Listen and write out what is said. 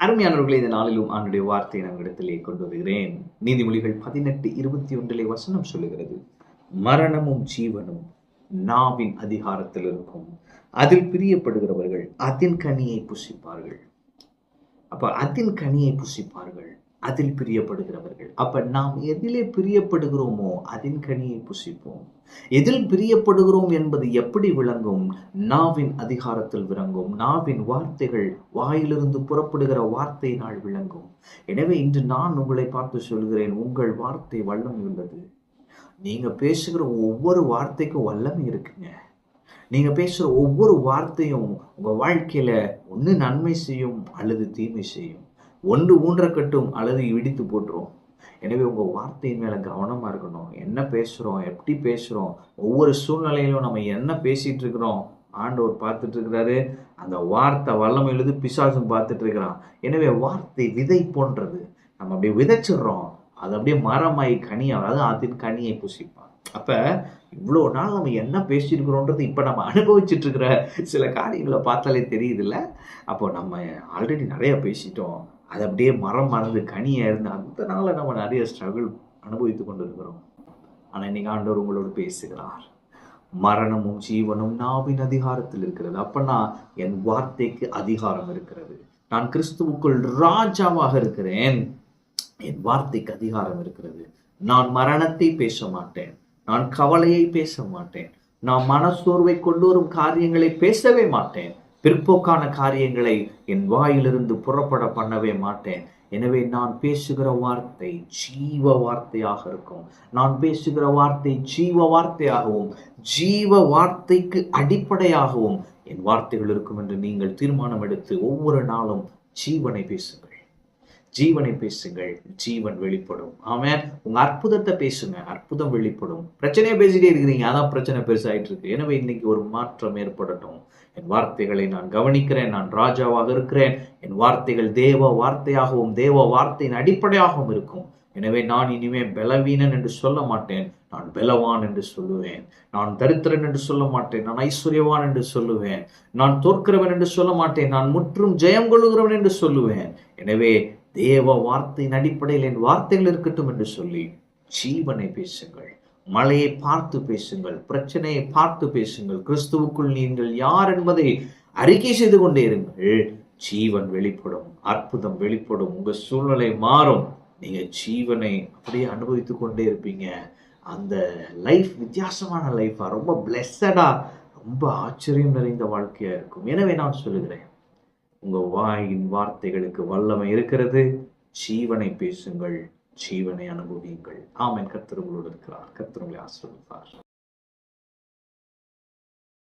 அருமையானவர்களே, இந்த நாளிலும் ஆண்டுடைய வார்த்தையை நான் இடத்திலே கொண்டு வருகிறேன். நீதிமொழிகள் 18:21 வசனம் சொல்லுகிறது, மரணமும் ஜீவனும் நாவின் அதிகாரத்தில் இருக்கும், அதில் பிரியப்படுகிறவர்கள் அதின் கனியை புசிப்பார்கள். அப்ப அதின் கனியை புசிப்பார்கள், அதில் பிரியப்படுகிறவர்கள். அப்ப நாம் எதிலே பிரியப்படுகிறோமோ அதின் கனியை புசிப்போம். எதில் பிரியப்படுகிறோம் என்பது எப்படி விளங்கும்? நாவின் அதிகாரத்தில் விளங்கும். நாவின் வார்த்தைகள், வாயிலிருந்து புறப்படுகிற வார்த்தையினால் விளங்கும். எனவே இன்று நான் உங்களை பார்த்து சொல்கிறேன், உங்கள் வார்த்தை வல்லமை உள்ளது. நீங்க பேசுகிற ஒவ்வொரு வார்த்தைக்கும் வல்லமை இருக்குங்க. நீங்க பேசுற ஒவ்வொரு வார்த்தையும் உங்க வாழ்க்கையில ஒண்ணு நன்மை செய்யும் அல்லது தீமை செய்யும். ஒன்று ஊன்றக்கட்டும் அல்லது இடித்து போட்டுரும். எனவே உங்க வார்த்தையின் மேல கவனமா இருக்கணும். என்ன பேசுறோம், எப்படி பேசுறோம், ஒவ்வொரு சூழ்நிலையிலும் நம்ம என்ன பேசிட்டு இருக்கிறோம், ஆண்டவர் பார்த்துட்டு இருக்கிறாரு. அந்த வார்த்தை வல்லமை எழுது, பிசாசும் பார்த்துட்டு இருக்கிறான். எனவே வார்த்தை விதை போன்றது. நம்ம அப்படியே விதைச்சிடுறோம், அது அப்படியே மரமாய் கனியா, அதாவது அதன் கனியை புசிப்பான். அப்ப இவ்வளோ நாள் நம்ம என்ன பேசியிருக்கிறோன்றது இப்போ நம்ம அனுபவிச்சுட்டு இருக்கிற சில காரியங்களை பார்த்தாலே தெரியுதுல்ல. அப்போ நம்ம ஆல்ரெடி நிறைய பேசிட்டோம், அது அப்படியே மரம் மறந்து கனியா இருந்து அந்த நாளில் நம்ம நிறைய ஸ்ட்ரகிள் அனுபவித்து கொண்டு இருக்கிறோம். ஆனால் இன்னைக்கு ஆண்டவர் உங்களோடு பேசுகிறார். மரணமும் ஜீவனும் நாவின் அதிகாரத்தில் இருக்கிறது. அப்பனா என் வார்த்தைக்கு அதிகாரம் இருக்கிறது. நான் கிறிஸ்துவுக்குள் ராஜாவாக இருக்கிறேன். என் வார்த்தைக்கு அதிகாரம் இருக்கிறது. நான் மரணத்தை பேச மாட்டேன், நான் கவலையை பேச மாட்டேன், நான் மனசோர்வை கொண்டு வரும் காரியங்களை பேசவே மாட்டேன், பிற்போக்கான காரியங்களை என் வாயிலிருந்து புறப்பட பண்ணவே மாட்டேன். எனவே நான் பேசுகிற வார்த்தை ஜீவ வார்த்தையாக இருக்கும். நான் பேசுகிற வார்த்தை ஜீவ வார்த்தையாகவும் ஜீவ வார்த்தைக்கு அடிப்படையாகவும் என் வார்த்தைகள் இருக்கும் என்று நீங்கள் தீர்மானம் எடுத்து ஒவ்வொரு நாளும் ஜீவனை பேசுங்கள். ஜீவனை பேசுங்கள், ஜீவன் வெளிப்படும். ஆமென். உங்க அற்புதத்தை பேசுங்க, அற்புதம் வெளிப்படும். பிரச்சனையை பேசிட்டே இருக்கிறீங்க, அதான் பிரச்சனை பெருசாயிட்டு இருக்கு. எனவே இன்னைக்கு ஒரு மாற்றம் ஏற்படட்டும். என் வார்த்தைகளை நான் கவனிக்கிறேன், நான் ராஜாவாக இருக்கிறேன். என் வார்த்தைகள் தேவ வார்த்தையாகவும் தேவ வார்த்தையின் அடிப்படையாகவும் இருக்கும். எனவே நான் இனிமே பலவீனன் என்று சொல்ல மாட்டேன், நான் பலவான் என்று சொல்லுவேன். நான் தரித்திரன் என்று சொல்ல மாட்டேன், நான் ஐஸ்வர்யவான் என்று சொல்லுவேன். நான் தோற்கிறவன் என்று சொல்ல மாட்டேன், நான் முற்றும் ஜெயம் கொள்ளுகிறவன் என்று சொல்லுவேன். எனவே தேவ வார்த்தையின் அடிப்படையில் என் வார்த்தைகள் இருக்கட்டும் என்று சொல்லி ஜீவனை பேசுங்கள். மழையை பார்த்து பேசுங்கள், பிரச்சனையை பார்த்து பேசுங்கள். கிறிஸ்துவுக்குள் நீங்கள் யார் என்பதை அறிக்கை செய்து கொண்டே இருங்கள். ஜீவன் வெளிப்படும், அற்புதம் வெளிப்படும், உங்க சூழ்நிலை மாறும். நீங்க ஜீவனை அப்படியே அனுபவித்துக் கொண்டே இருப்பீங்க. அந்த லைஃப் வித்தியாசமான லைஃபா, ரொம்ப பிளெஸடா, ரொம்ப ஆச்சரியம் நிறைந்த வாழ்க்கையா இருக்கும். எனவே நான் சொல்லுகிறேன், உங்க வாயின் வார்த்தைகளுக்கு வல்லமை இருக்கிறது. ஜீவனை பேசுங்கள், ஜீவனை அனுபவியுங்கள். ஆமென். கர்த்தர் உங்களோடு இருக்கிறார். கர்த்தர் உங்களை ஆசீர்வதிப்பார்.